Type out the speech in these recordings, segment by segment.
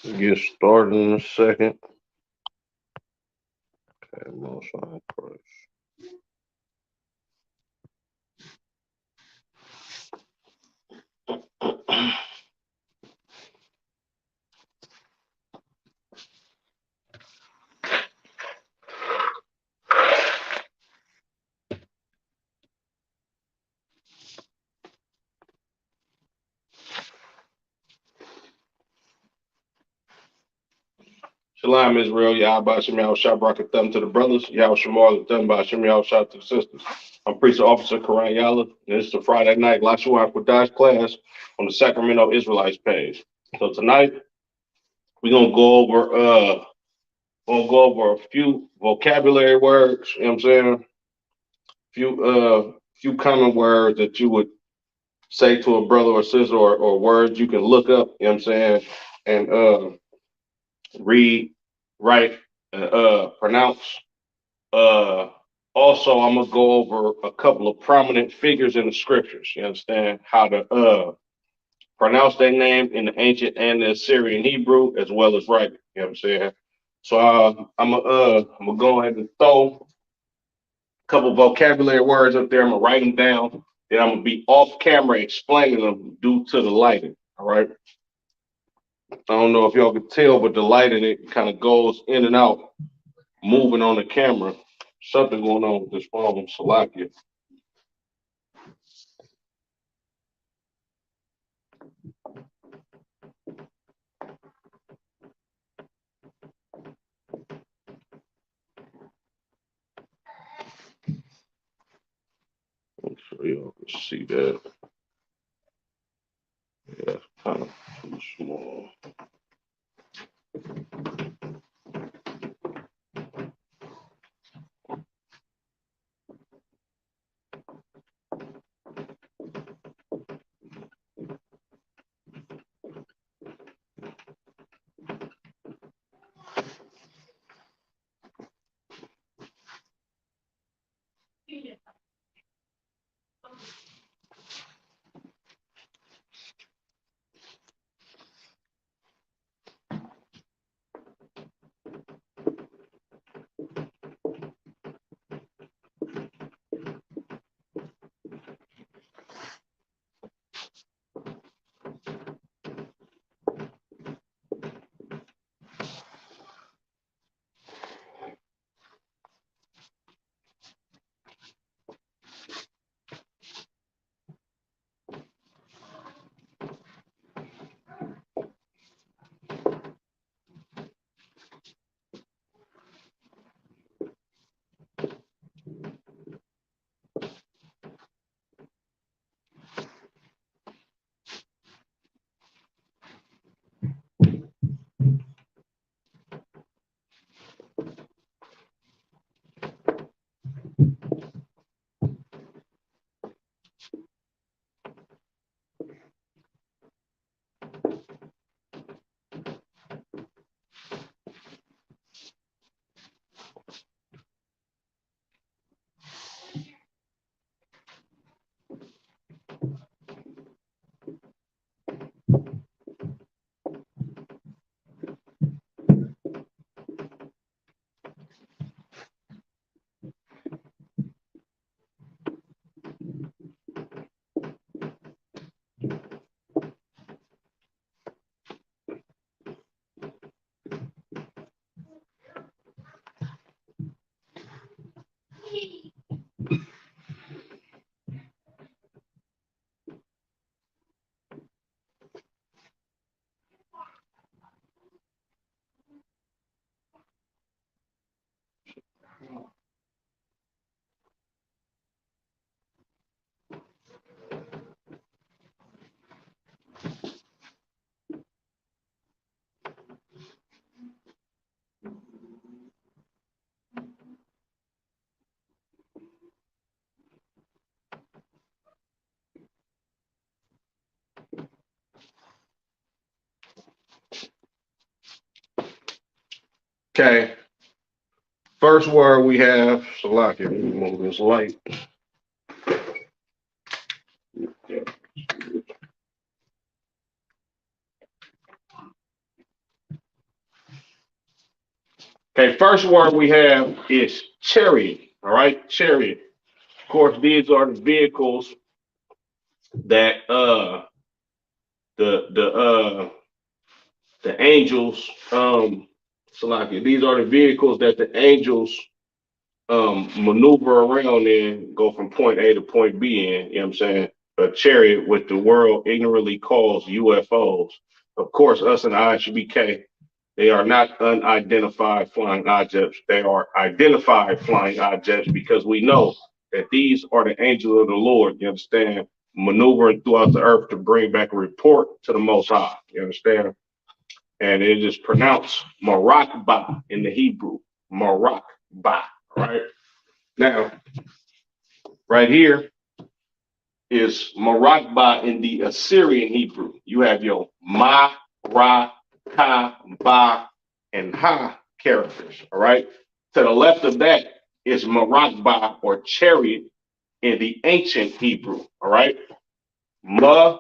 Get started in a second. Okay, most high Christ. Shalom Israel, Yahweh Shem Yahweh Shah Thumb to the brothers, Yahweh Shemal Thumb by Shem Yahweh Shah to the sisters. I'm Priest Officer Karan Yala, and this is the Friday night Lashawan Qadash class on the Sacramento Israelites page. So tonight we're gonna go over a few vocabulary words, you know what I'm saying? Few common words that you would say to a brother or sister or words you can look up, you know what I'm saying, and read, write, and pronounce. Uh, Also, I'm gonna go over a couple of prominent figures in the scriptures. You understand how to pronounce their name in the ancient and the Assyrian Hebrew as well as write it. You know what I'm saying? So I'm gonna go ahead and throw a couple vocabulary words up there. I'm gonna write them down. Then I'm gonna be off camera explaining them due to the lighting. All right. I don't know if y'all can tell, but the lighting it kind of goes in and out, moving on the camera. Something going on with this phone, Salakia. So y'all can see that. Yeah, kind of too small. Okay, first word we have Salakia. Let me move this light. Okay, first word we have is chariot. All right, chariot. Of course, these are the vehicles that the the uh the angels Salakia, these are the vehicles that the angels maneuver around in, go from point A to point B in, you know what I'm saying? A chariot, what the world ignorantly calls UFOs. Of course, us and ISBK, they are not unidentified flying objects. They are identified flying objects because we know that these are the angels of the Lord, you understand, maneuvering throughout the earth to bring back a report to the Most High, you understand? And it is pronounced Marakba in the Hebrew, Marakba, right? Now, right here is Marakba in the Assyrian Hebrew. You have your Ma, Ra, Ka, Ba, and Ha characters. All right. To the left of that is Marakba or chariot in the ancient Hebrew. All right. Ma,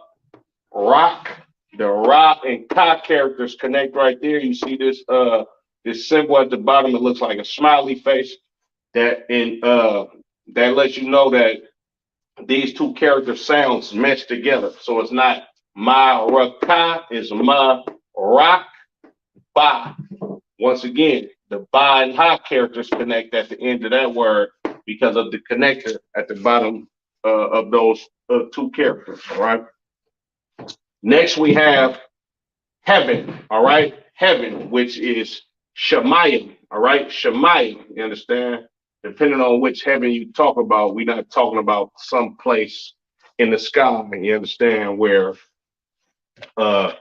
Rak, the Ra and Ka characters connect right there. You see this symbol at the bottom. It looks like a smiley face. That lets you know that these two character sounds meshed together. So it's not ma raka, it's ma rock ba. Once again, the ba and ha characters connect at the end of that word because of the connector at the bottom of those two characters. All right. Next, we have heaven. All right. Heaven, which is Shemayim. All right. Shemayim. You understand? Depending on which heaven you talk about, we're not talking about some place in the sky. You understand? Where uh,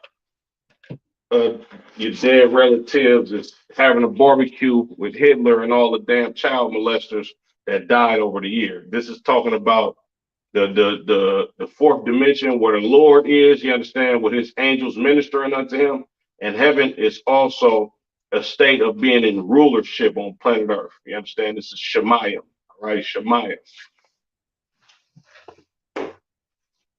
uh, your dead relatives is having a barbecue with Hitler and all the damn child molesters that died over the year. This is talking about the fourth dimension where the Lord is, you understand, with his angels ministering unto him. And heaven is also a state of being in rulership on planet Earth. You understand? This is Shemayim, all right? Shemayim.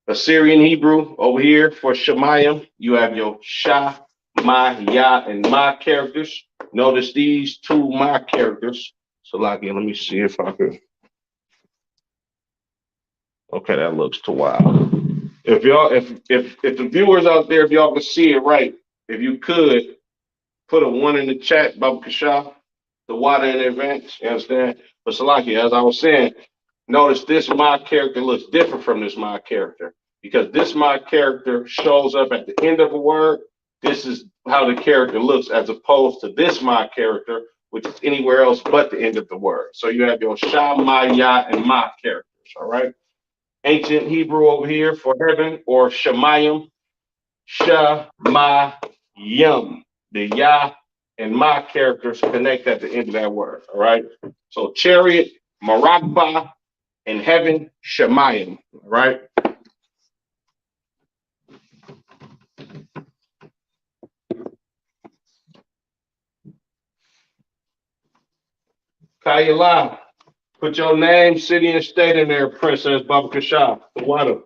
Assyrian Hebrew over here for Shemayim, you have your Shah, Ma, Ya, and Ma characters. Notice these two Ma characters. So, like, let me see if I can. Okay, that looks too wild. If the viewers out there, if y'all can see it right, if you could put a one in the chat, Baba Kasha, the water in advance, you understand? But Salaki, as I was saying, notice this my character looks different from this my character because this my character shows up at the end of a word. This is how the character looks as opposed to this my character, which is anywhere else but the end of the word. So you have your Sha, Ma, Ya, and Ma characters, all right? Ancient Hebrew over here for heaven or Shemayim, Shemayim. The Yah and Ma characters connect at the end of that word. All right. So chariot, Marakba, and heaven, Shemayim. All right. Kayala, put your name, city, and state in there, Princess Baba Kasha. The water.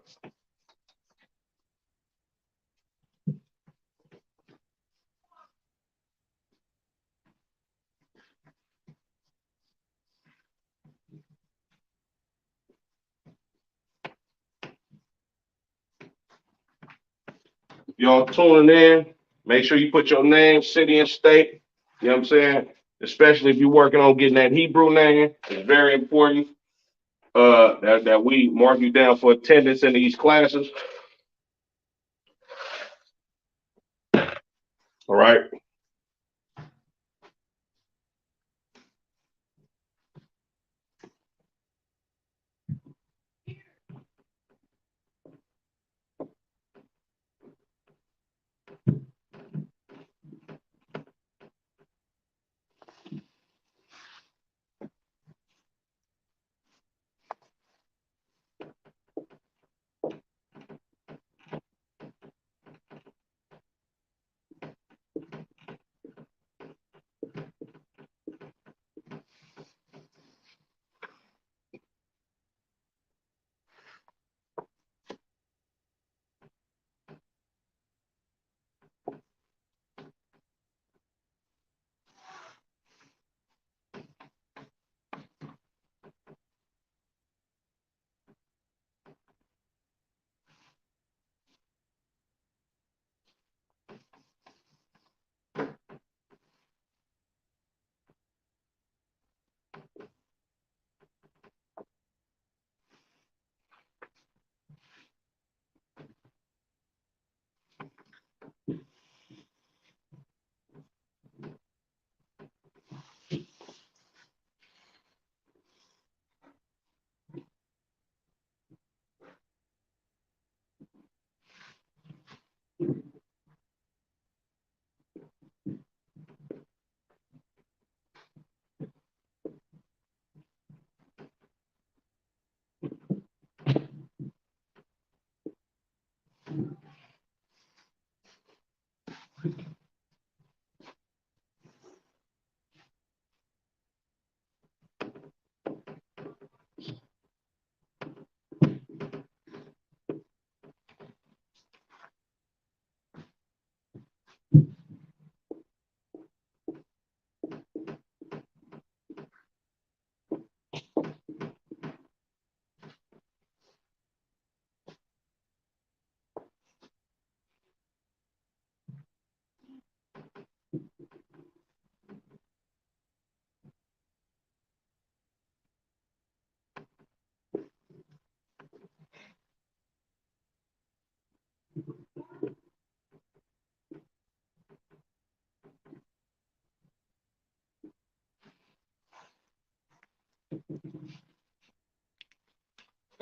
Y'all tuning in, make sure you put your name, city, and state. You know what I'm saying? Especially if you're working on getting that Hebrew name. It's very important that we mark you down for attendance in these classes. All right.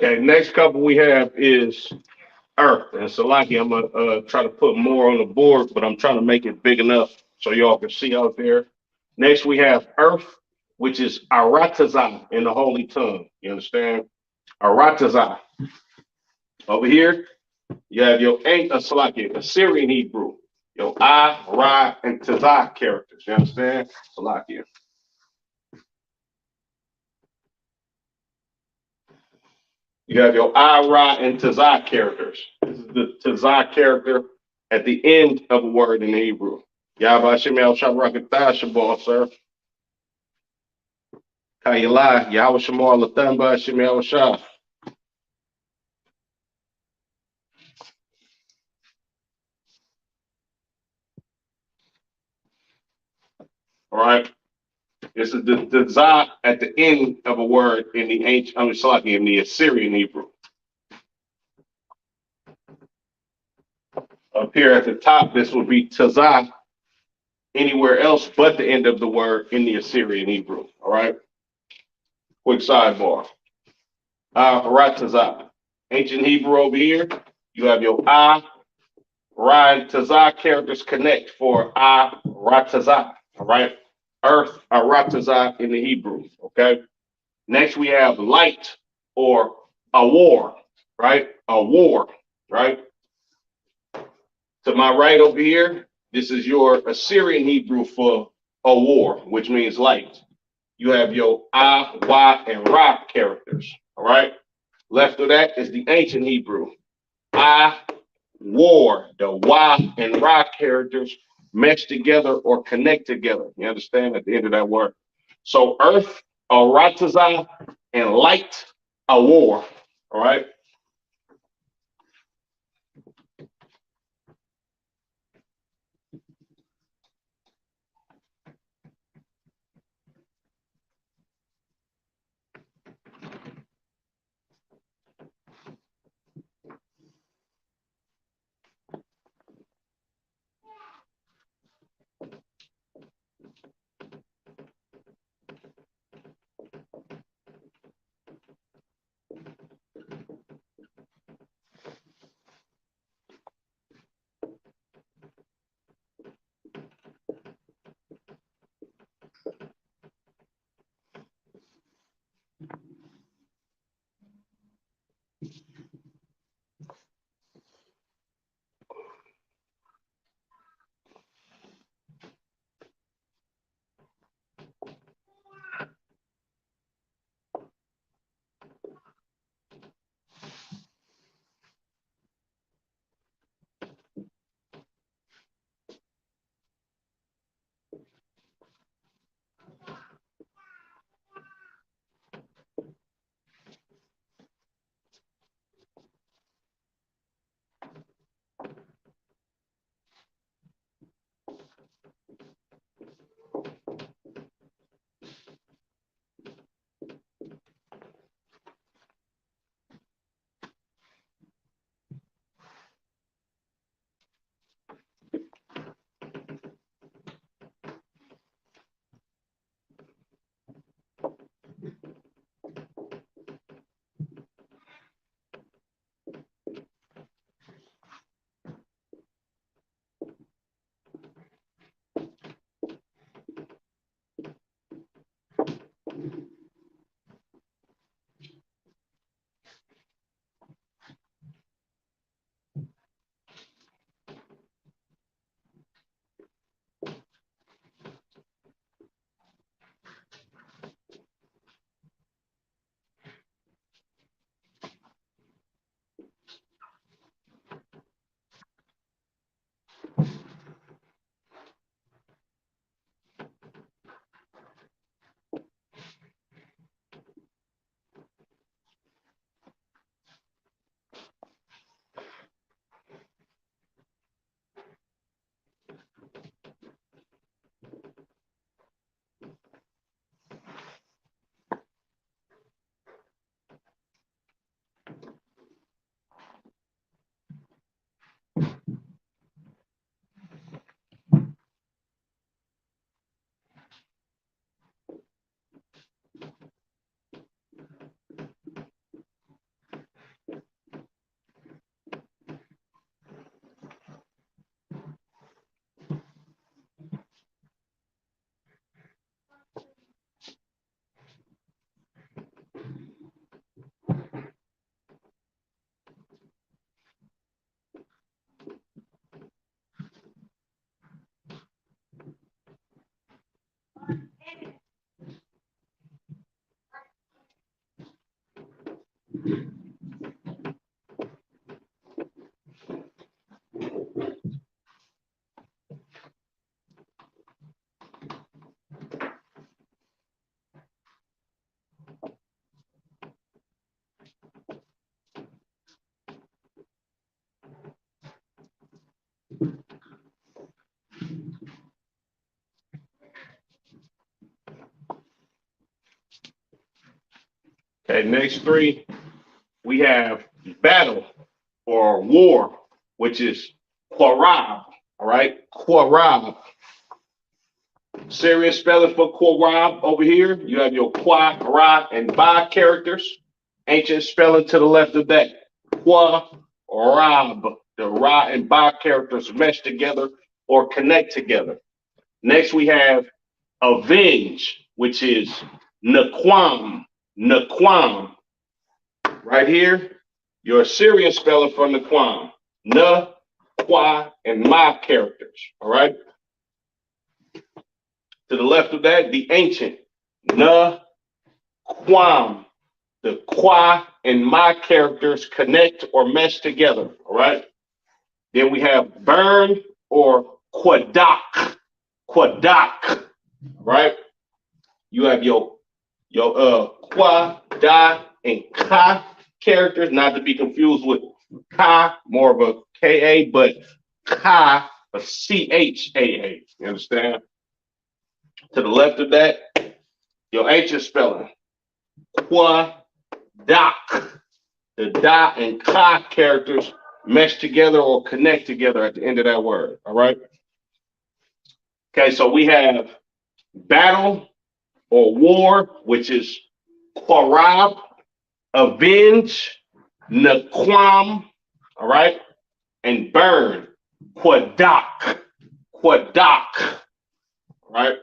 Okay, next couple we have is Earth. And Salaki, I'm gonna try to put more on the board, but I'm trying to make it big enough so y'all can see out there. Next we have Earth, which is Aratazah in the Holy Tongue. You understand? Aratazah. Over here, you have your Salaki, Assyrian Hebrew. Your I, Ra, and Tazah characters. You understand? Salakia. You have your I, Ra, and Tazah characters. This is the Tazah character at the end of a word in Hebrew. Yahweh Shemel Shabrakatah Shabbat, sir. Kayala, Yahweh Shemal Latamba Shemel Shah. All right. This is the Tazah at the end of a word in the ancient, in the Assyrian Hebrew. Up here at the top, this would be Tazah anywhere else but the end of the word in the Assyrian Hebrew. All right. Quick sidebar. Ratazah. Ancient Hebrew over here. You have your Ra, and Tazah characters connect for Ratazah. All right. Earth, Ratazah in the Hebrew. Okay. Next we have light or a war. Right. A war. Right. To my right over here, this is your Assyrian Hebrew for a war, which means light. You have your Wa, and Ra characters. All right. Left of that is the ancient Hebrew. War, the Wa and Ra characters mesh together or connect together. You understand at the end of that word. So earth, Aratazah, and light, a war. All right. Okay, next three, we have battle or war, which is Quarab. All right, Quarab. Serious spelling for Quarab over here. You have your Qua, Ra, and Ba characters. Ancient spelling to the left of that. Quarab. The Ra and Ba characters mesh together or connect together. Next, we have avenge, which is Naquam. Naquam. Right here, your Assyrian spelling for Naquam. Na, Qua, and Ma characters. All right. To the left of that, the ancient Na, Quam. The Qua and Ma characters connect or mesh together. All right. Then we have burn or Quadak. Quadak. Right. You have your Qua, Da, and Ka characters, not to be confused with Ka, more of a Ka, but Ka, a Chaa. You understand? To the left of that, your ancient spelling. Qua, Dak. The Da and Ka characters mesh together or connect together at the end of that word. All right. Okay, so we have battle or war, which is Qarab, avenge, Naquam, all right, and burn, Quadak, Quadak, all right.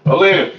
Alina.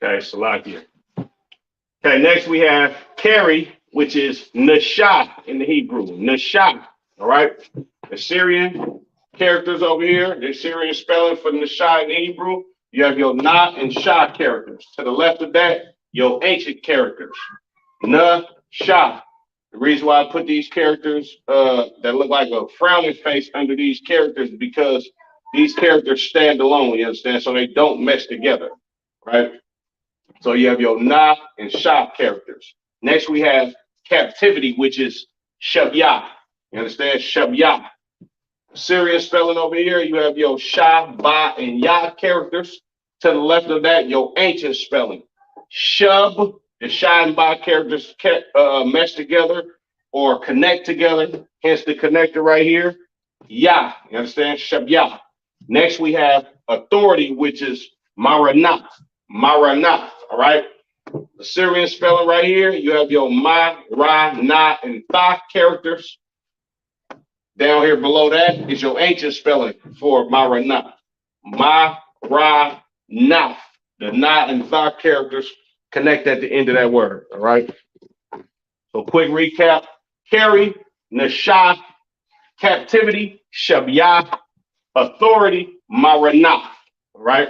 Okay, Salakia. Okay, next we have carry, which is Nashah in the Hebrew. Nashah. All right. The Syrian characters over here, the Syrian spelling for Nashah in the Hebrew. You have your Na and Shah characters. To the left of that, your ancient characters. Na, Shah. The reason why I put these characters that look like a frowning face under these characters is because these characters stand alone, you understand? So they don't mesh together, right? So you have your Na and Shah characters. Next, we have captivity, which is Shabya. You understand? Shabya. Syrian spelling over here, you have your Shah, Ba, and Ya characters. To the left of that, your ancient spelling. Shub, the Shah and Ba characters mesh together or connect together, hence the connector right here. Ya, you understand? Shabya. Next, we have authority, which is Maranath. Maranath, all right? The Syrian spelling right here, you have your Ma, Ra, Na, and Tha characters. Down here below that is your ancient spelling for Maranath. Ma, Ra, Na. The Na and Tha characters connect at the end of that word, all right? So quick recap. Carry, Nashah, captivity, Shabya, authority, Maranath, all right?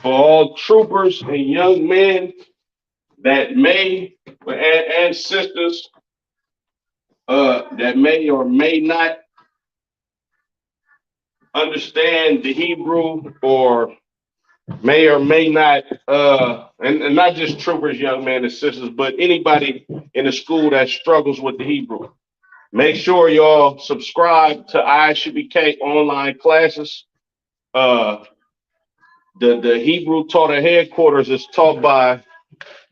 For all troopers and young men that may and sisters that may or may not understand the Hebrew or may not and not just troopers, young men and sisters, but anybody in the school that struggles with the Hebrew. Make sure y'all subscribe to ISUBK online classes. Uh the Hebrew taught at headquarters is taught by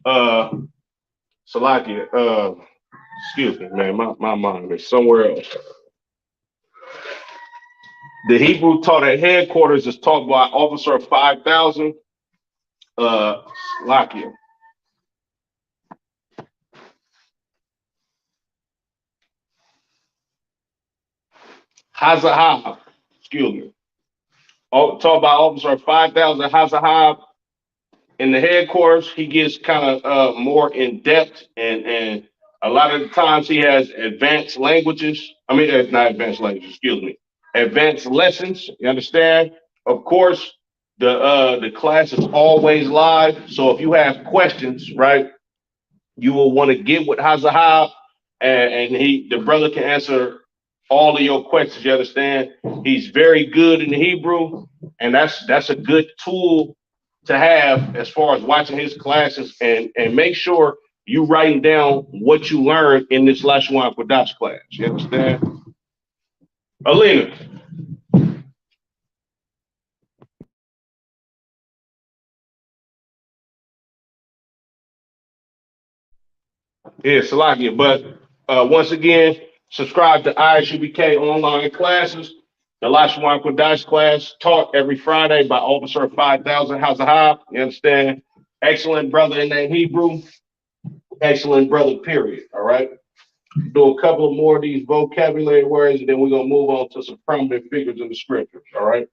uh Salakia. Excuse me, man, my mind is somewhere else. The Hebrew taught at headquarters is taught by Officer 5000, Lakia. Hazahab, excuse me. Taught by Officer 5000, Hazahab. In the headquarters, he gets kind of more in depth, and a lot of the times he has advanced languages. I mean, not advanced languages, excuse me, advanced lessons. You understand? Of course, the class is always live. So if you have questions, right, you will want to get with Hazahab, and the brother can answer all of your questions. You understand? He's very good in the Hebrew, and that's a good tool to have as far as watching his classes, and make sure you writing down what you learned in this Lashawan Qadash class. You understand? Alina. Yeah, Salakia. But once again, subscribe to ISUBK online classes. The Lashawan Qadash class taught every Friday by Officer 5000 Hazahab. You understand? Excellent brother in that Hebrew. Excellent brother, period. All right. Do a couple of more of these vocabulary words, and then we're going to move on to some prominent figures in the scriptures. All right.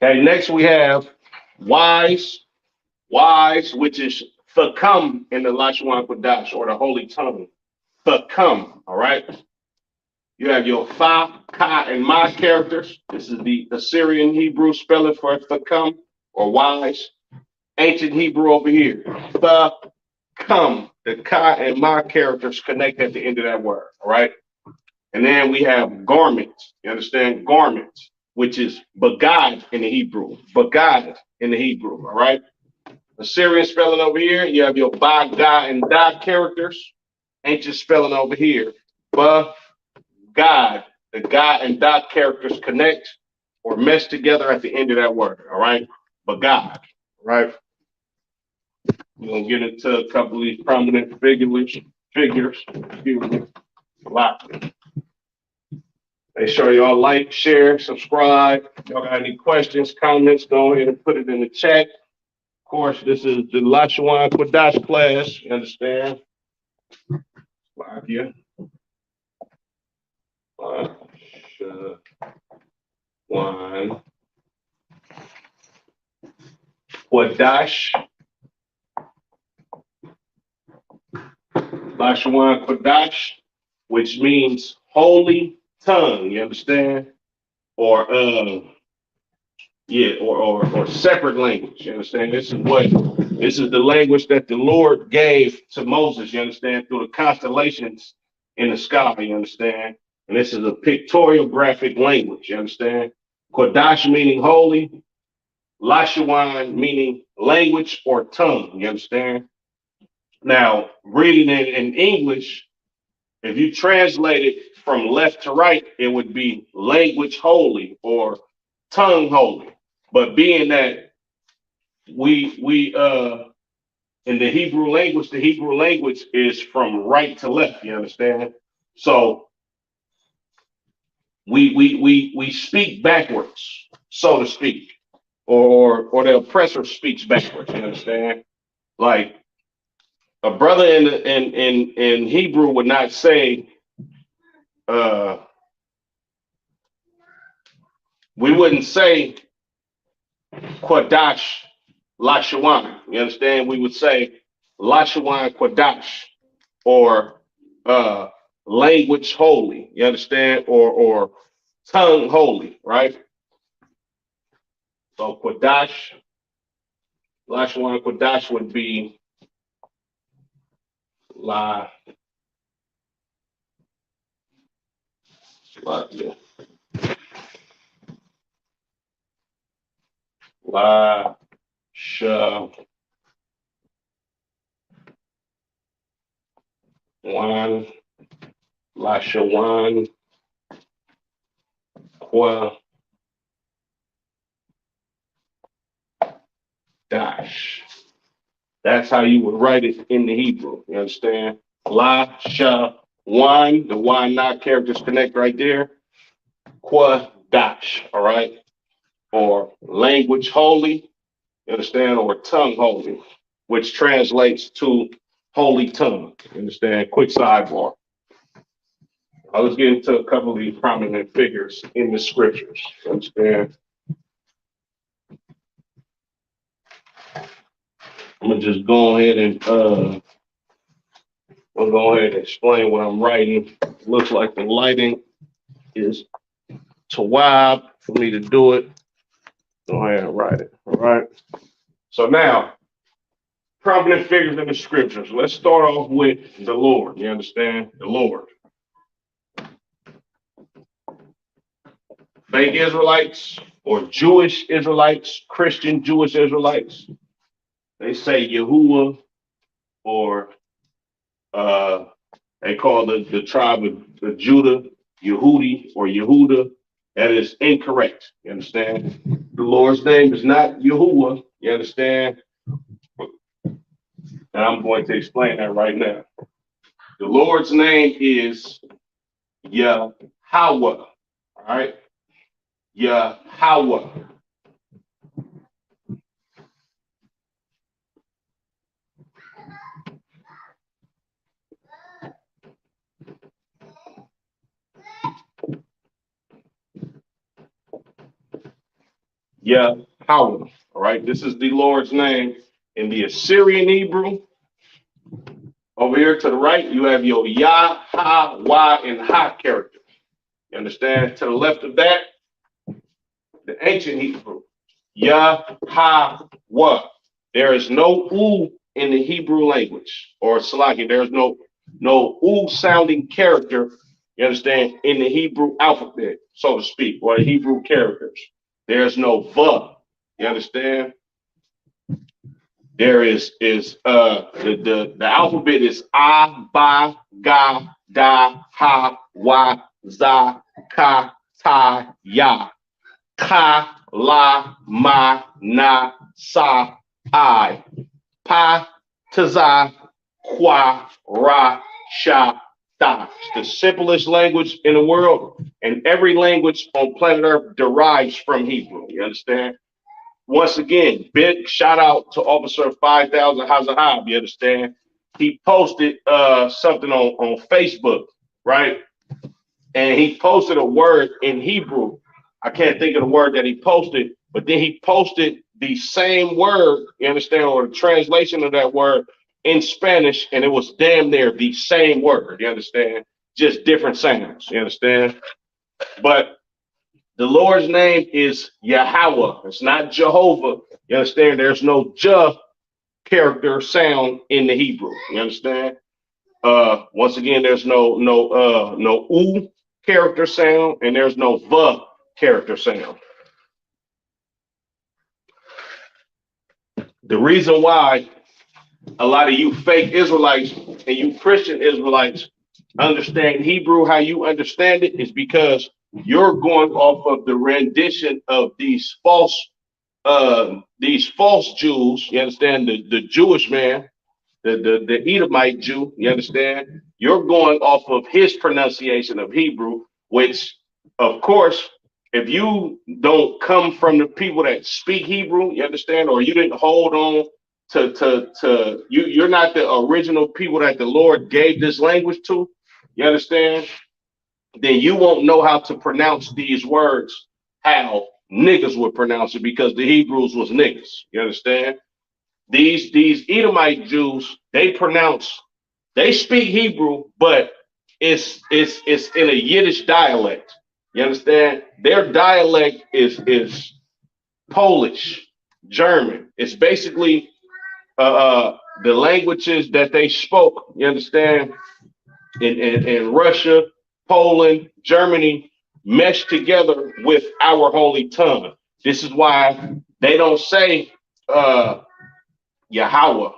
Okay, next we have wise, wise, which is thakam in the Lashawan Qadash or the Holy Tongue. Thakam, all right? You have your fa, ka, and ma characters. This is the Assyrian Hebrew spelling for thakam or wise. Ancient Hebrew over here. Thakam. The ka and ma characters connect at the end of that word, all right? And then we have garments. You understand? Garments, which is bagad in the Hebrew. Bagad in the Hebrew, all right? Assyrian spelling over here. You have your ba, ga, and da characters. Ancient spelling over here. Ba, God. The ga and da characters connect or mesh together at the end of that word, all right? Bagad, all right? We're going to get into a couple of these prominent figures. Excuse me. A lot. Make sure y'all like, share, subscribe. Y'all got any questions, comments, go ahead and put it in the chat. Of course, this is the Lashawan Qadash class. You understand? Slide here. Lashawan Qadash. Lashawan Qadash, which means holy tongue. You understand? Or yeah, or separate language. You understand? This is the language that the Lord gave to Moses, you understand, through the constellations in the sky, you understand? And this is a pictorial graphic language, you understand? Kodash meaning holy, Lashawan meaning language or tongue, you understand? Now, reading it in English, if you translate it from left to right, it would be language holy or tongue holy. But being that we in the Hebrew language is from right to left, you understand? So we speak backwards, so to speak, or the oppressor speaks backwards, you understand? Like a brother in Hebrew would not say uh we wouldn't say Qadash Lashawan. You understand? We would say Lashawan Qadash or language holy. You understand? Or tongue holy, right? So Qadash, Lashawan Qadash would be La La yeah, La Shawan Lashawan Qadash. That's how you would write it in the Hebrew. You understand? La, sha, one, the one not characters connect right there. Qua, dash, all right? Or language holy, you understand? Or tongue holy, which translates to holy tongue. You understand? Quick sidebar. Let's get into a couple of these prominent figures in the scriptures. You understand? I'm gonna just go ahead and I'll go ahead and explain what I'm writing. Looks like the lighting is Tawab for me to do it. Go ahead and write it. All right. So now, prominent figures in the scriptures. Let's start off with the Lord. You understand? The Lord. Fake Israelites or Jewish Israelites, Christian Jewish Israelites, they say Yahuwah or uh, they call the tribe of Judah Yehudi or Yehuda. That is incorrect. You understand? The Lord's name is not Yahuwah. You understand? And I'm going to explain that right now. The Lord's name is Yahweh. All right? Yahweh. Yahweh. All right, this is the Lord's name in the Assyrian Hebrew. Over here to the right, you have your Yah, Ha, Wah, and Ha characters. You understand? To the left of that, the ancient Hebrew. Yah, Ha, Wah. There is no U in the Hebrew language, or Salaki. There's no U sounding character, you understand, in the Hebrew alphabet, so to speak, or the Hebrew characters. There's no Va. You understand? There is the alphabet is A, Ba, Ga, Da, Ha, Wa, Za, Ka, Ta, Ya. Ka, La, Ma, Na, Sa, I. Pa, Taza, Kwa, Ra, Sha, Ta. It's the simplest language in the world, and every language on planet Earth derives from Hebrew. You understand? Once again, big shout out to Officer 5000 Hazahab. You understand? He posted something on Facebook, right? And he posted a word in Hebrew. I can't think of the word that he posted, but then he posted the same word, you understand, or the translation of that word in Spanish, and it was damn near the same word, you understand? Just different sounds, you understand? But the Lord's name is Yahweh. It's not Jehovah. You understand? There's no Jah character sound in the Hebrew. You understand? Once again, there's no U character sound, and there's no V character sound. The reason why a lot of you fake Israelites and you Christian Israelites understand Hebrew how you understand it is because you're going off of the rendition of these false Jews. You understand, the Jewish man, the Edomite Jew. You understand? You're going off of his pronunciation of Hebrew, which, of course, if you don't come from the people that speak Hebrew, you understand, or you didn't hold on to you, you're not the original people that the Lord gave this language to. You understand? Then you won't know how to pronounce these words how niggas would pronounce it because the Hebrews was niggas. You understand? These Edomite Jews, they speak Hebrew, but it's in a Yiddish dialect. You understand? Their dialect is Polish, German. It's basically the languages that they spoke. You understand? In Russia, Poland, Germany meshed together with our holy tongue. This is why they don't say Yahweh.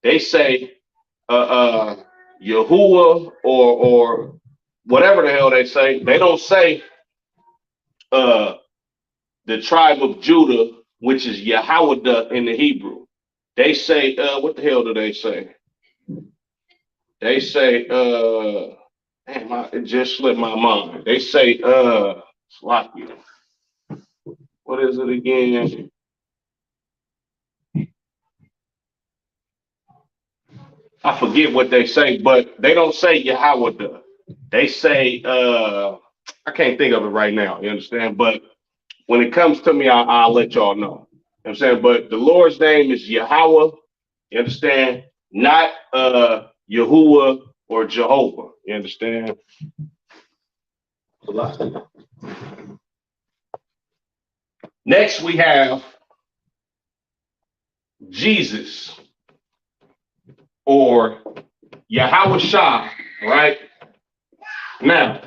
They say Yahuwah or whatever the hell they say. They don't say uh, the tribe of Judah, which is Yahweh in the Hebrew. They say, what the hell do they say? They say, damn, it just slipped my mind. They say, Slocky. What is it again? I forget what they say, but they don't say Yahweh. They say, I can't think of it right now, you understand? But when it comes to me, I'll let y'all know. You know what I'm saying? But the Lord's name is Yahweh, you understand? Not Yahuwah or Jehovah, you understand? Next, we have Jesus or Yahweh Shai, right? Now,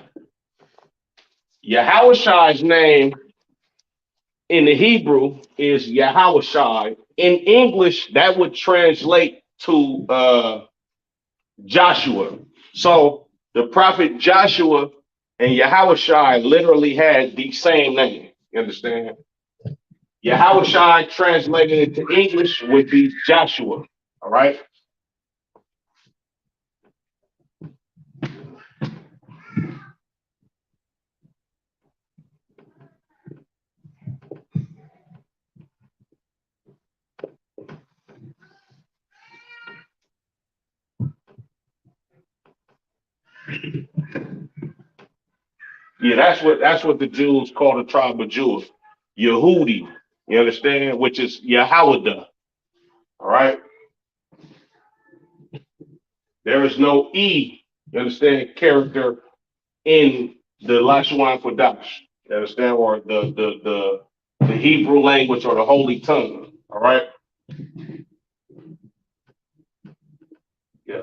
Yahweh Shai's name in the Hebrew is Yahweh Shai. In English, that would translate to Joshua. So the prophet Joshua and Yahweh Shai literally had the same name. You understand? Yahweh Shai translated into English would be Joshua. All right. Yeah, that's what the Jews call the tribe of Judah. Yehudi. You understand? Which is Yahweh. All right. There is no E, you understand, character in the Lashawan Qadash. You understand? Or the Hebrew language or the holy tongue. All right. Yeah.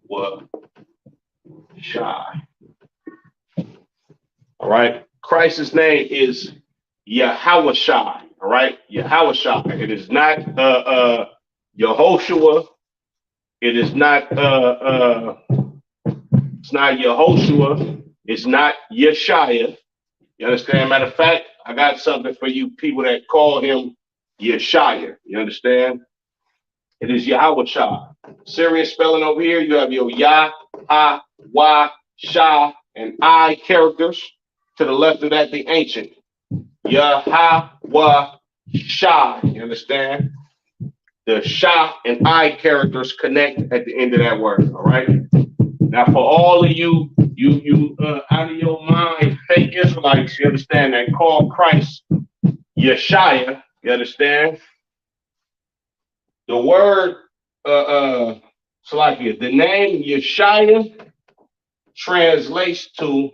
What? Shy. All right. Christ's name is Yahweh Shai. All right. Yahweh Shai. It is not Yehoshua. It is not it's not Yehoshua. It's not Yeshaya. You understand? Matter of fact, I got something for you people that call him Yeshaya. You understand? It is Yahweh Shah. Serious spelling over here. You have your Yah, Ha, Wah, Shah, and I characters. To the left of that, the ancient. Yahweh Shah. You understand? The Shah and I characters connect at the end of that word. All right. Now, for all of you out of your mind, fake Israelites, you understand that call Christ Yeshaya. You understand? The word Salakia, the name Yeshaya translates to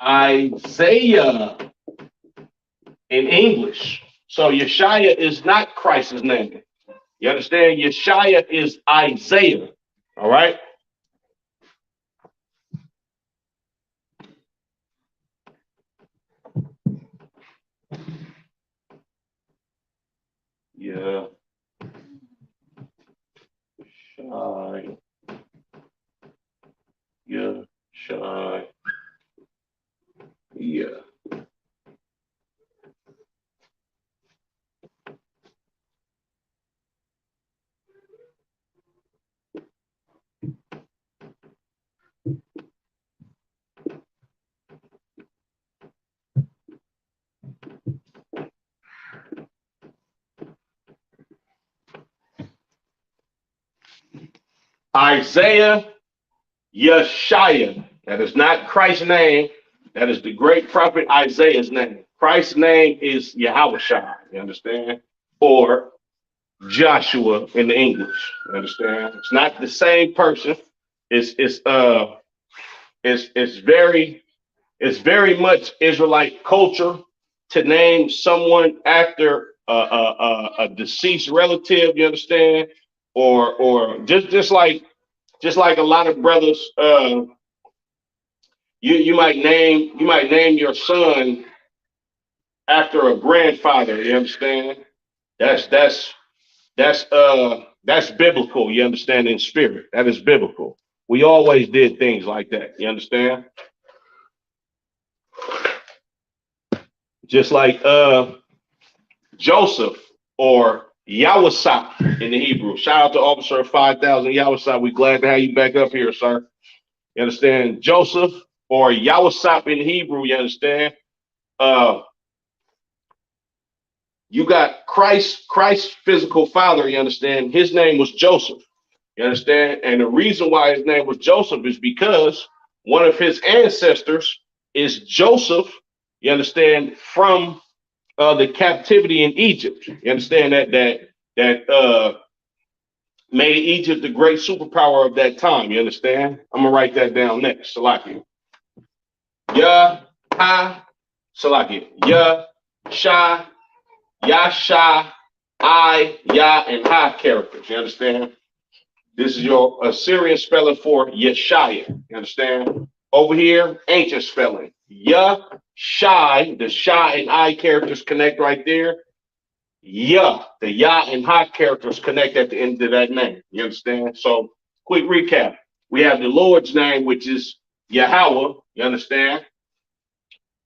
Isaiah in English. So Yeshaya is not Christ's name. You understand? Yeshaya is Isaiah. All right. Yeah. Shy. Yeah. Shy. Yeah. Isaiah Yeshaya. That is not Christ's name. That is the great prophet Isaiah's name. Christ's name is Yahweh Shai. You understand? Or Joshua in the English. You understand? It's not the same person. It's very much Israelite culture to name someone after a deceased relative. You understand? Or just like a lot of brothers. You might name your son after a grandfather. You understand? That's that's that's biblical. You understand? In spirit, that is biblical. We always did things like that. You understand? Just like Joseph or Yawasap in the Hebrew. Shout out to Officer 5000 Yawasap. We glad to have you back up here, sir. You understand? Joseph or Yawasap in Hebrew. You understand? Uh, You got Christ's physical father, you understand? His name was Joseph, you understand? And the reason why his name was Joseph is because one of his ancestors is Joseph, you understand, from the captivity in Egypt. You understand that made Egypt the great superpower of that time, you understand? I'm gonna write that down next. Salakia. Ya ha Salakia. Ya Sha Yasha, Ya, and Ha characters. You understand? This is your Assyrian spelling for Yeshaya. You understand? Over here, ancient spelling. Shai, the Sha and I characters connect right there. The Ya and Ha characters connect at the end of that name. You understand? So, quick recap. We have the Lord's name, which is Yahweh. You understand?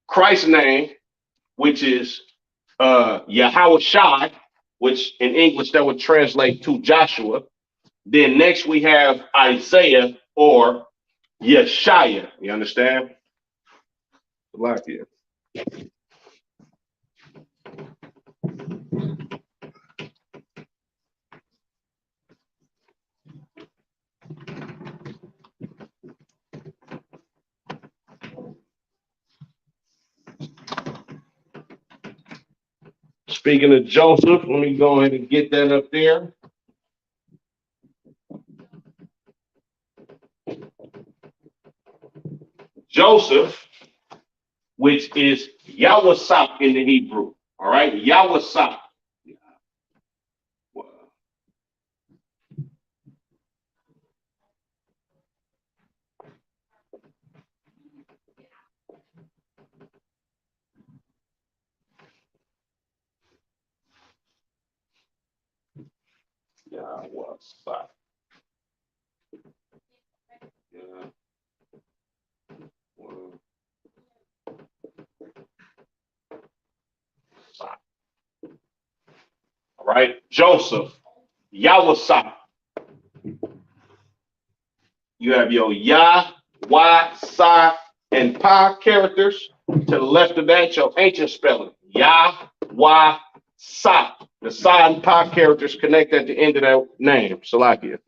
Christ's name, which is Yahweh Shai, which in English that would translate to Joshua. Then next we have Isaiah or Yeshaya. You understand? Like it. Speaking of Joseph, let me go ahead and get that up there. Joseph, which is Yawasap in the Hebrew. All right, Yawasap. Yawasap. Yeah. All right, Joseph, Yawasap. You have your Yah, Wah, Sa, and Pa characters. To the left of that, your ancient spelling. Yah, Wah, Sa. The Sa and Pa characters connect at the end of that name. Salakia.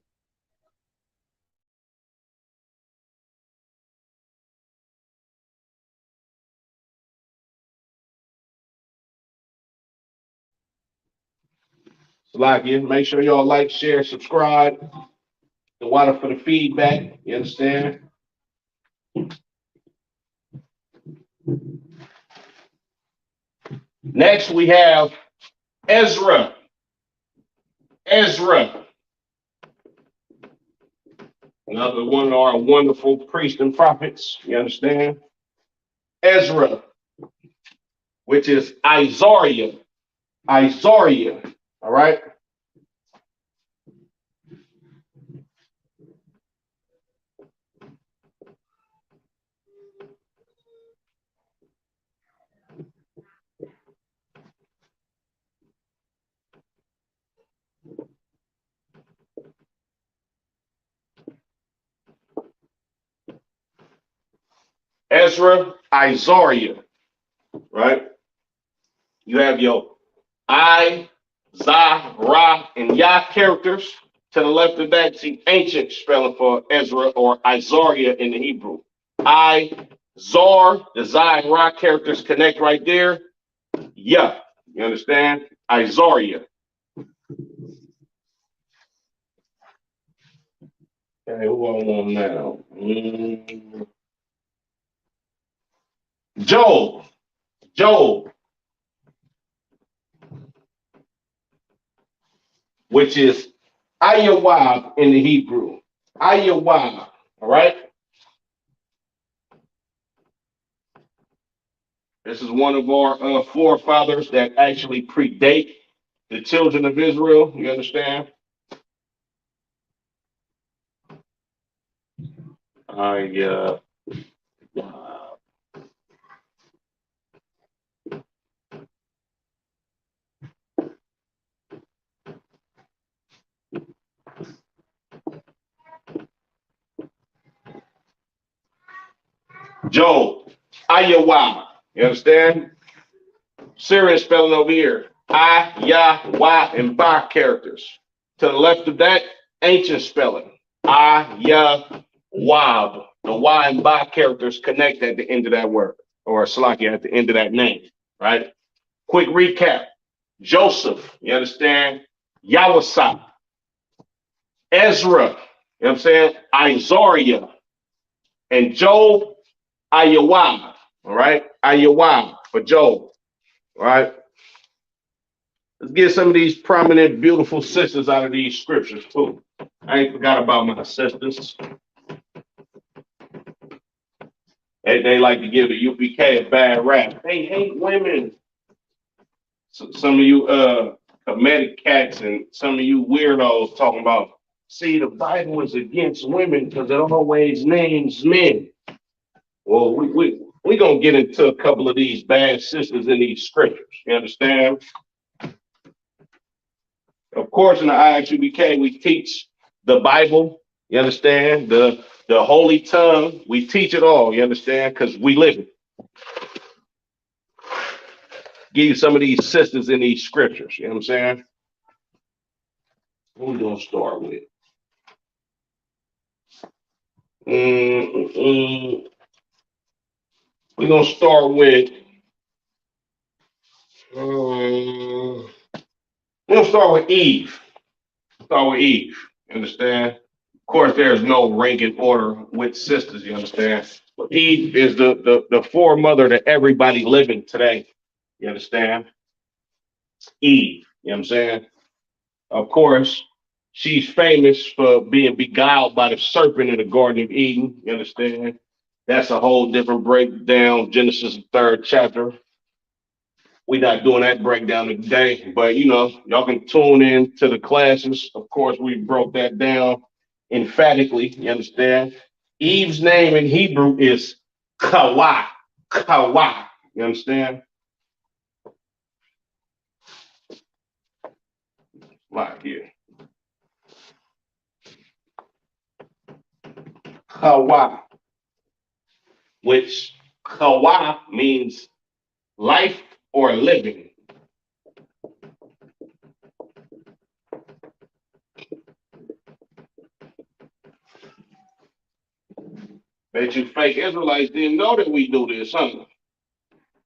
Salakia. Make sure y'all like, share, subscribe. The water for the feedback. You understand? Next, we have Ezra. Ezra. Another one of our wonderful priests and prophets. You understand? Ezra, which is Isaiah. Isaiah. All right. Ezra, Isaiah, right? You have your I, Za, Ra, and Yah characters. To the left of that, see ancient spelling for Ezra or Isaiah in the Hebrew. I, Zar, the Za and Ra characters connect right there. Yah, you understand? Isaiah. Okay, who I want now? Job. Job, which is Ayawab in the Hebrew. Ayawab, all right? This is one of our forefathers that actually predate the children of Israel. You understand? I Job, Ayawab. You understand? Syrian spelling over here. I, Yah, Wah, and Ba characters. To the left of that, ancient spelling. I, Yah, Wab. The Wah and Ba characters connect at the end of that word, or Salakia at the end of that name, right? Quick recap. Joseph, you understand? Yawasap. Ezra, you know what I'm saying? Isaiah. And Job, Ayawam. All right? Ayawam for Job. All right? Let's get some of these prominent, beautiful sisters out of these scriptures, too. I ain't forgot about my sisters. They like to give the UPK a bad rap. They hate women. So some of you comedic cats and some of you weirdos talking about, see, the Bible is against women because it always names men. Well, we gonna get into a couple of these bad sisters in these scriptures. You understand? Of course, in the IXUBK, we teach the Bible. You understand? The Holy Tongue. We teach it all. You understand? Because we live it. Give you some of these sisters in these scriptures. You know what I'm saying? What we gonna start with? We're gonna start with We're gonna start with Eve. Start with Eve. You understand? Of course, there's no rank and order with sisters. You understand? But Eve is the foremother to everybody living today. You understand? Eve. You know what I'm saying? Of course, she's famous for being beguiled by the serpent in the Garden of Eden. You understand? That's a whole different breakdown. Genesis, the third chapter. We're not doing that breakdown today, but y'all can tune in to the classes. Of course, we broke that down emphatically. You understand? Eve's name in Hebrew is Kawa. Kawa. You understand? Like here. Kawa, which Kawa means life or living. Bet you fake Israelites didn't know that we do this, huh?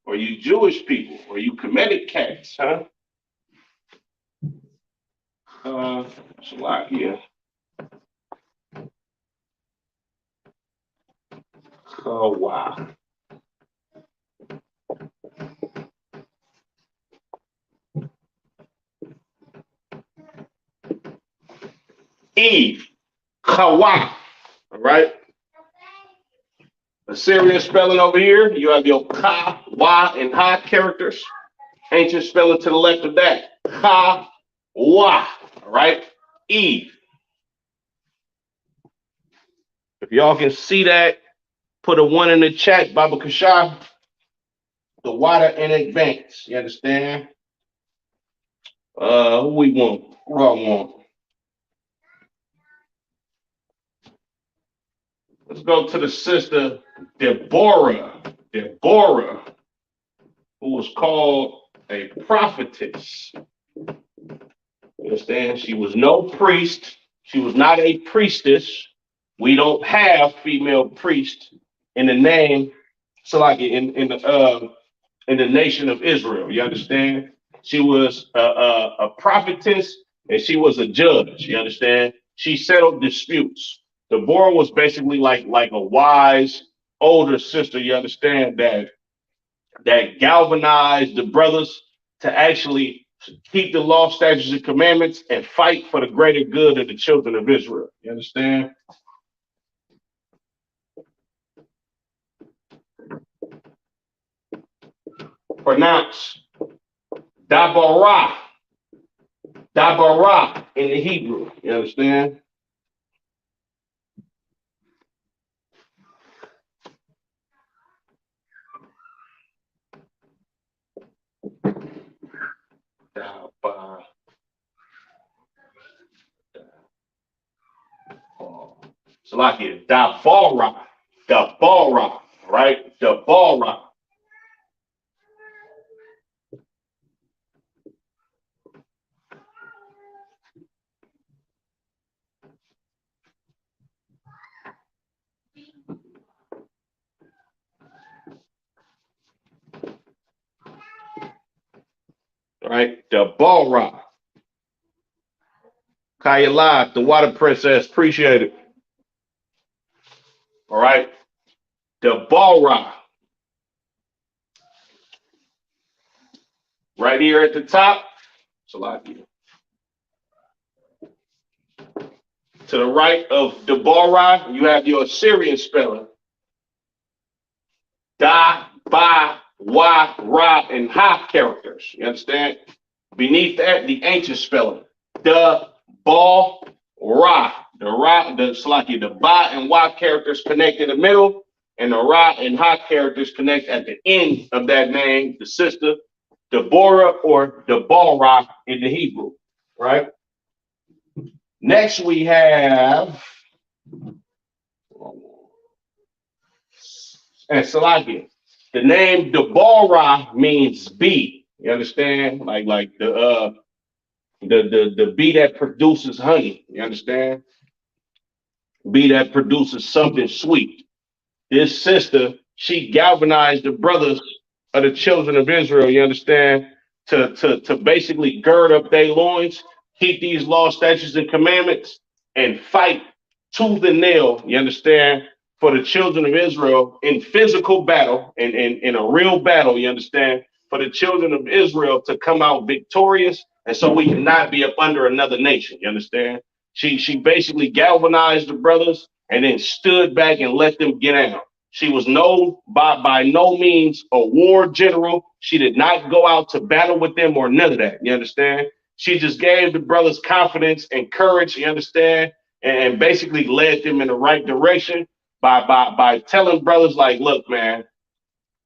Or you Jewish people, or you Kemetic cats, huh? Slovakia. Oh, wow. Eve, Kawa, all right? Assyrian spelling over here, you have your Ka, Wa, and Ha characters. Ancient spelling to the left of that, Ka, Wa, all right? Eve. If y'all can see that, put a one in the chat, Baba Kashah. The water in advance, you understand? Who we want? Who I want? Let's go to the sister Deborah. Deborah, who was called a prophetess. You understand? She was no priest. She was not a priestess. We don't have female priest in the name, so like in the nation of Israel. You understand? She was a prophetess and she was a judge. You understand? She settled disputes. Deborah was basically like a wise older sister. You understand that galvanized the brothers to actually keep the law, statutes, and commandments and fight for the greater good of the children of Israel. You understand? Pronounce Dabarah. Dabarah in the Hebrew. You understand? Dabarah. So like it, Dabarah. Dabarah, right? Dabarah. Right? Dabarah. Kaya Live, the water princess, appreciate it. All right. Dabarah. Right here at the top. Salakia. To the right of Deborah, you have your Assyrian spelling. Da, Ba, Wa, Ra, and Ha characters. You understand? Beneath that, the ancient spelling. Da, Ba, Ra. The Ba and Wa characters connect in the middle, and the Ra and Ha characters connect at the end of that name, the sister, Deborah or Deborah in the Hebrew, right? Next, we have and Salakia. The name Deborah means bee. You understand? Like the bee that produces honey. You understand? Bee that produces something sweet. This sister, she galvanized the brothers of the children of Israel. You understand? to basically gird up their loins, keep these law, statutes, and commandments, and fight tooth and nail, you understand, for the children of Israel in physical battle and in a real battle, you understand, for the children of Israel to come out victorious, and so we cannot be up under another nation, you understand? She basically galvanized the brothers and then stood back and let them get out. She was by no means a war general. She did not go out to battle with them or none of that. You understand? She just gave the brothers confidence and courage. You understand? And basically led them in the right direction by telling brothers like, look, man,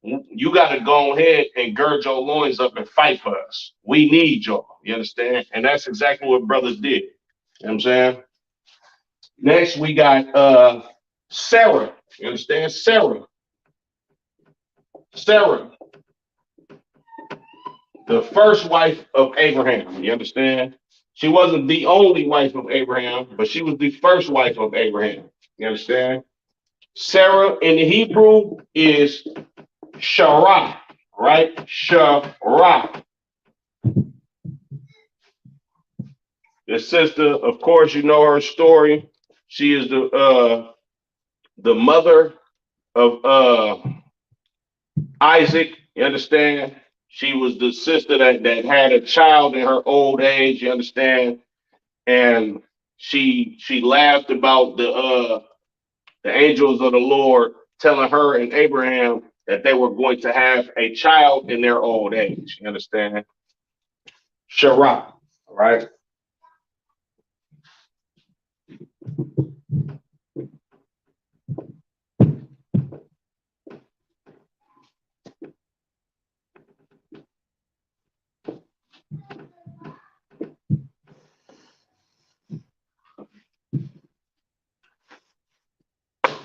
you got to go ahead and gird your loins up and fight for us. We need y'all. You understand? And that's exactly what brothers did. You know what I'm saying? Next, we got Sarah. You understand? Sarah, the first wife of Abraham. You understand? She wasn't the only wife of Abraham, but she was the first wife of Abraham. You understand? Sarah in the Hebrew is Shara, right? Shara. The sister, of course, you know her story. She is the mother of Isaac. You understand? She was the sister that had a child in her old age. You understand? And she laughed about the angels of the Lord telling her and Abraham that they were going to have a child in their old age. You understand? Shara, right?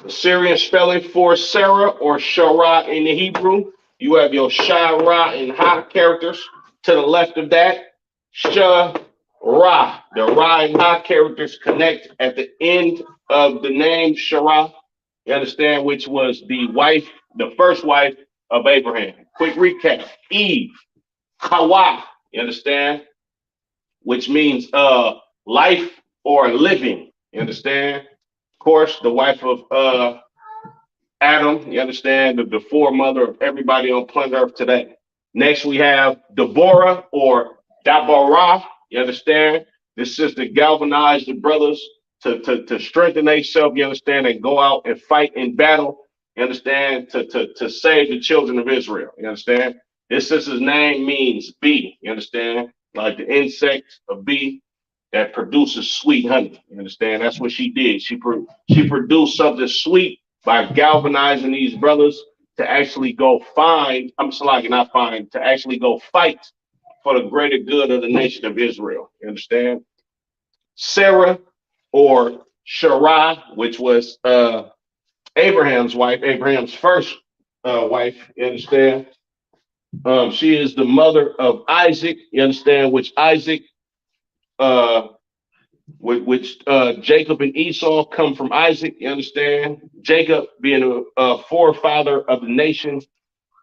The Syrian spelling for Sarah or Shara in the Hebrew. You have your Shara and Ha characters to the left of that. Shara. The Ra and Ha characters connect at the end of the name Shara. You understand, which was the first wife of Abraham. Quick recap. Eve, Hawa, you understand? Which means life or living. You understand? Of course, the wife of Adam, you understand, the foremother of everybody on planet Earth today. Next, we have Deborah or Deborah, you understand? This sister galvanized the brothers to strengthen themselves, you understand, and go out and fight in battle, you understand, to save the children of Israel, you understand? This sister's name means bee, you understand? Like the insect, a bee that produces sweet honey, you understand? That's what she did. She produced something sweet by galvanizing these brothers to actually go to actually go fight for the greater good of the nation of Israel. You understand? Sarah or Sarai, which was Abraham's wife, Abraham's first wife, you understand? She is the mother of Isaac, you understand, which Isaac uh, which Jacob and Esau come from Isaac, you understand? Jacob being a forefather of the nation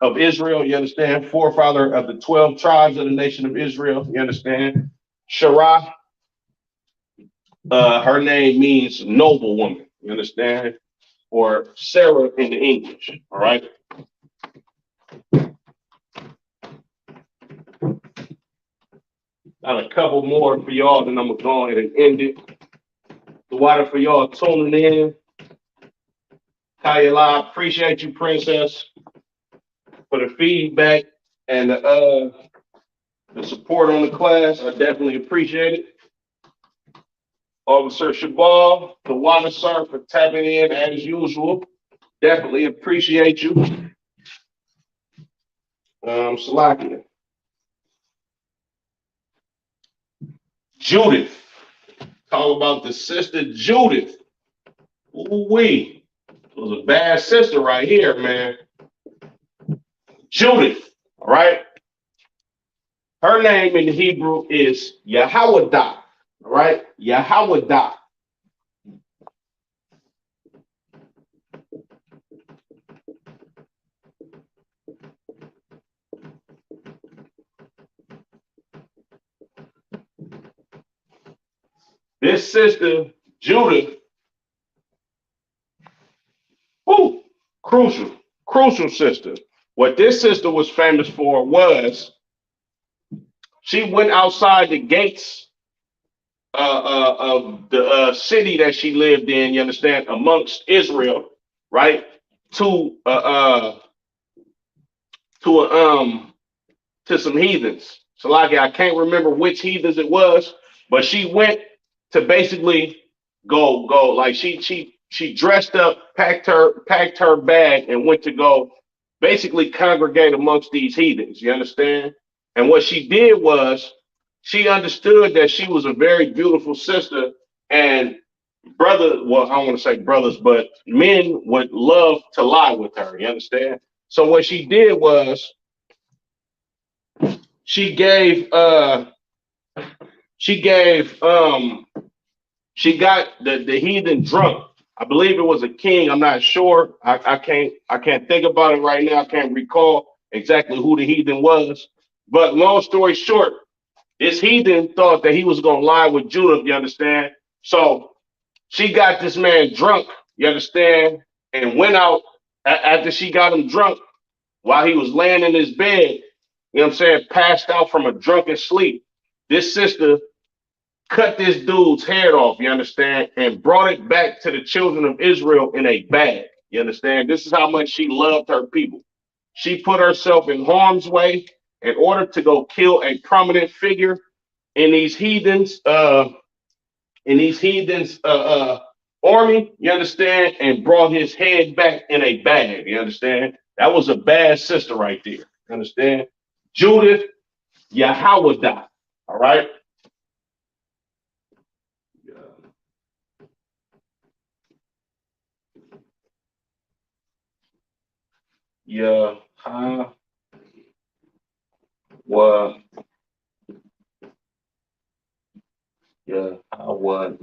of Israel, you understand? Forefather of the 12 tribes of the nation of Israel, you understand? Sarah, her name means noble woman, you understand? Or Sarah in the English, all right? Got a couple more for y'all, then I'm gonna go ahead and end it. The water for y'all tuning in. Kayla, appreciate you, Princess, for the feedback and the support on the class. I definitely appreciate it. Officer Shabal, the water sir, for tapping in as usual. Definitely appreciate you. Salakia. Judith. Talk about the sister Judith. Ooh-wee. It was a bad sister right here, man. Judith, all right? Her name in the Hebrew is Yahwadah, all right? Yahwadah. This sister, Judith, whoo, crucial, crucial sister. What this sister was famous for was she went outside the gates of the city that she lived in, you understand, amongst Israel, right? To to a, to some heathens. So like I can't remember which heathens it was, but she went to basically go like she dressed up, packed her bag, and went to go basically congregate amongst these heathens. You understand? And what she did was she understood that she was a very beautiful sister, and brother, well, I don't want to say brothers, but men would love to lie with her. You understand? So what she did was she gave she gave she got the heathen drunk. I believe it was a king. I'm not sure. I can't think about it right now. I can't recall exactly who the heathen was. But long story short, this heathen thought that he was gonna lie with Judah, you understand? So she got this man drunk, you understand, and went out after she got him drunk while he was laying in his bed, you know what I'm saying, passed out from a drunken sleep. This sister cut this dude's head off, you understand, and brought it back to the children of Israel in a bag. You understand? This is how much she loved her people. She put herself in harm's way in order to go kill a prominent figure in these heathens, army, you understand, and brought his head back in a bag, you understand? That was a bad sister right there, you understand? Judith Yahweh, all right? Yahweh, Yahweh.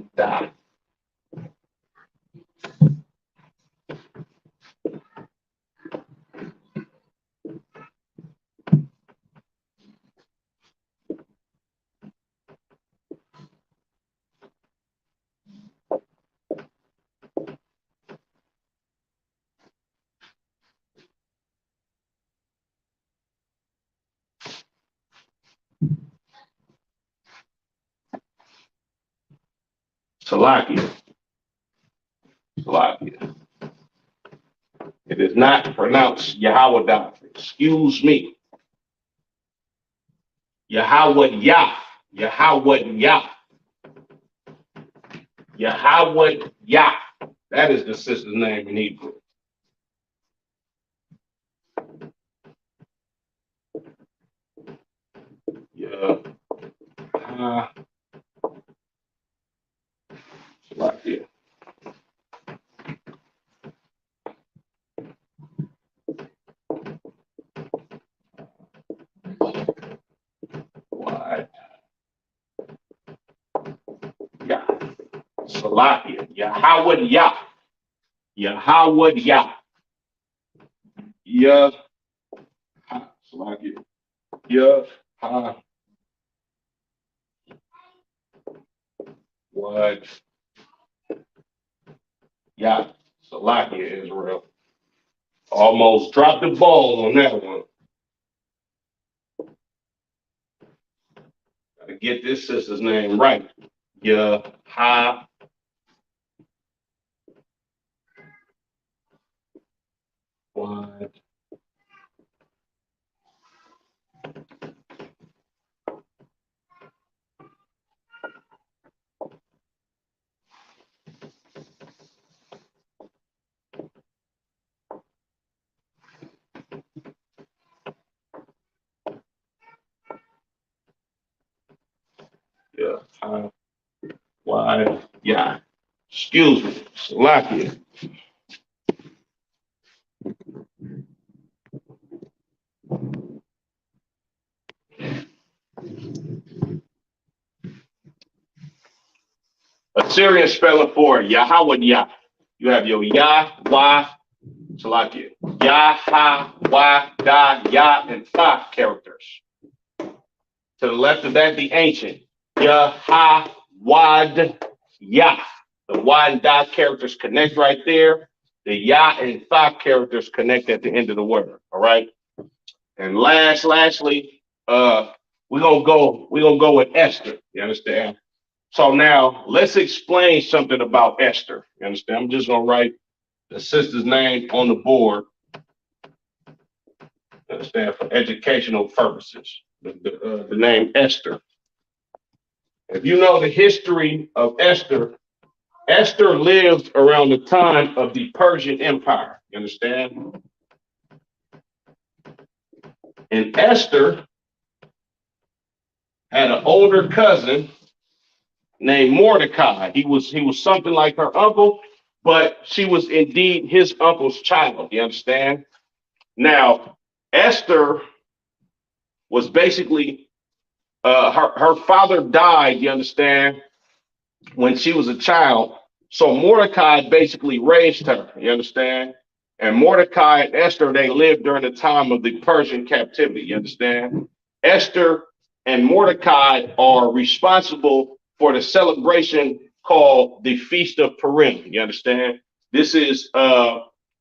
Salakia. Salakia. It is not pronounced Yahweh. Excuse me. Yahweh Yah. Yahweh Yah. Yahweh Yah. That is the sister's name in Hebrew. Yeah. Salakia. Why? Yah. Salakia. Yahweh Yah. Yahweh Yah. Yeah. Salakia. Yeah. What? Yeah. Salakia, Israel. Almost dropped the ball on that one. Gotta get this sister's name right. Yeah. What? Yeah. Why? Yeah. Excuse me. Salakia. Assyrian spelling for Yahweh Yah. You have your Yah, Wah, Salakia. Yah, Ha, Wah, Da, Yah, and Fa characters. To the left of that, the ancient. Yah, Ha, Wad Yah. The Wad and Da characters connect right there. The Yah and Tha characters connect at the end of the word. All right. And lastly, we're gonna go with Esther. You understand? So now let's explain something about Esther. You understand? I'm just gonna write the sister's name on the board. You understand? For educational purposes. The name Esther. If you know the history of Esther, Esther lived around the time of the Persian Empire. You understand? And Esther had an older cousin named Mordecai. He was something like her uncle, but she was indeed his uncle's child. You understand? Now, Esther was basically her father died. You understand? When she was a child. So Mordecai basically raised her. You understand? And Mordecai and Esther, they lived during the time of the Persian captivity. You understand? Esther and Mordecai are responsible for the celebration called the Feast of Purim. You understand? This is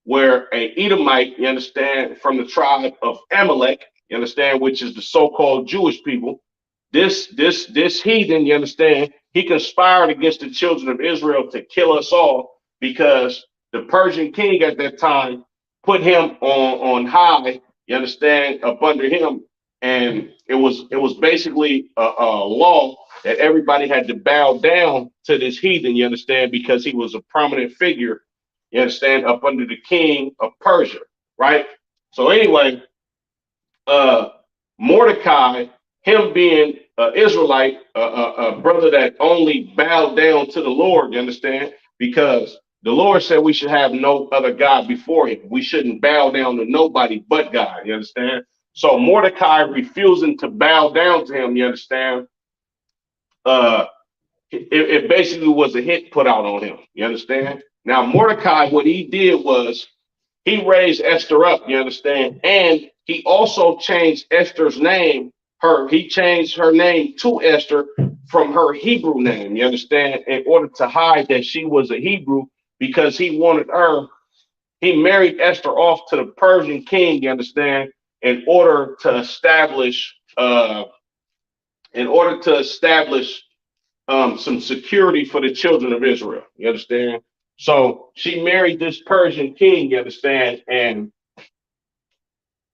where a Edomite, you understand, from the tribe of Amalek, you understand, which is the so-called Jewish people. This heathen, you understand, he conspired against the children of Israel to kill us all because the Persian king at that time put him on high, you understand, up under him. And it was basically a law that everybody had to bow down to this heathen, you understand, because he was a prominent figure, you understand, up under the king of Persia, right? So anyway, uh, Mordecai, him being an Israelite, a brother that only bowed down to the Lord, you understand, because the Lord said we should have no other God before him. We shouldn't bow down to nobody but God, you understand? So Mordecai refusing to bow down to him, you understand, uh, it basically was a hit put out on him. You understand? Now, Mordecai, what he did was he raised Esther up, you understand? And he also changed Esther's name. He changed her name to Esther from her Hebrew name, you understand, in order to hide that she was a Hebrew because he wanted her. He married Esther off to the Persian king, you understand, in order to establish some security for the children of Israel. You understand? So she married this Persian king, you understand? And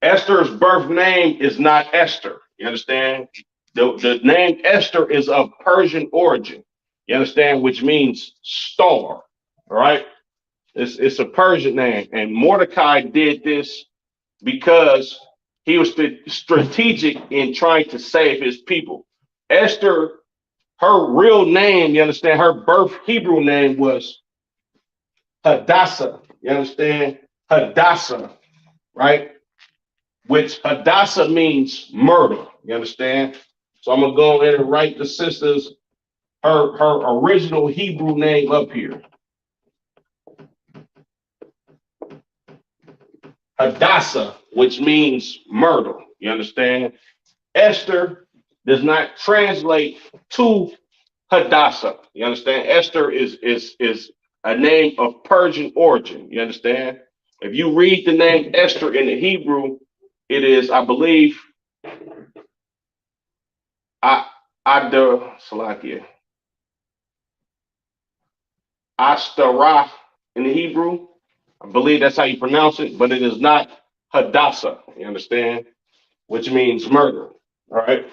Esther's birth name is not Esther. You understand? The name Esther is of Persian origin. You understand? Which means star. All right. It's a Persian name. And Mordecai did this because he was strategic in trying to save his people. Esther, her real name, you understand, her birth Hebrew name was Hadassah. You understand? Hadassah, right? Which Hadassah means murder. You understand? So I'm gonna go in and write the sister's her original Hebrew name up here. Hadassah, which means murder. You understand? Esther does not translate to Hadassah. You understand? Esther is a name of Persian origin. You understand? If you read the name Esther in the Hebrew, it is, I believe, Salakia, Ashtarah in the Hebrew. I believe that's how you pronounce it, but it is not Hadassah. You understand? Which means murder. All right.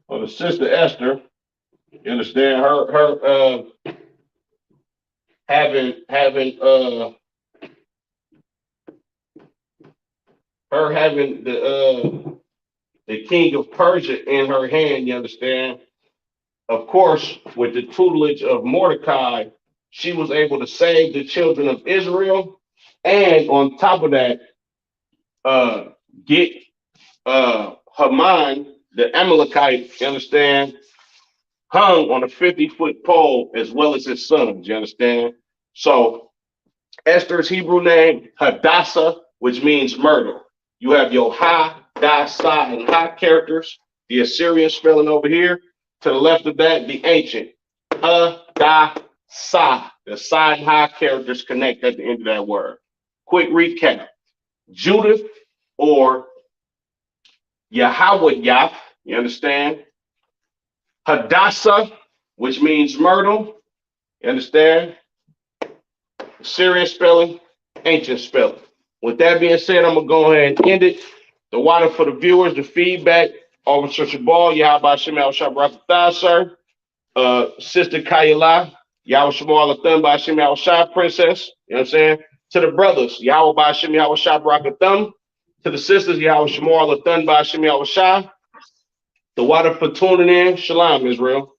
Well, the sister Esther, you understand her having her having the king of Persia in her hand, you understand? Of course, with the tutelage of Mordecai, she was able to save the children of Israel, and on top of that, get Haman, the Amalekite, you understand, hung on a 50-foot pole as well as his sons, you understand? So Esther's Hebrew name, Hadassah, which means myrtle. You have your Ha, Da, Sa, and Ha characters, the Assyrian spelling over here. To the left of that, the ancient, Ha, Da, Sa. The Sa and Ha characters connect at the end of that word. Quick recap. Judith or Yahweh Yah, you understand? Hadassah, which means myrtle, you understand? Syrian spelling, ancient spelling. With that being said, I'm gonna go ahead and end it. The water for the viewers, the feedback, Officer Shabal, Yahweh Shemal Shabrakatah, sir. Sister Kayla, Yahweh Shemal Atham by Shemal Shah, princess. You know what I'm saying? To the brothers, Yahweh by Shemal Shabrakatham. To the sisters, Yahweh Shemal Atham by Shemal Shah. The water for tuning in. Shalom, Israel.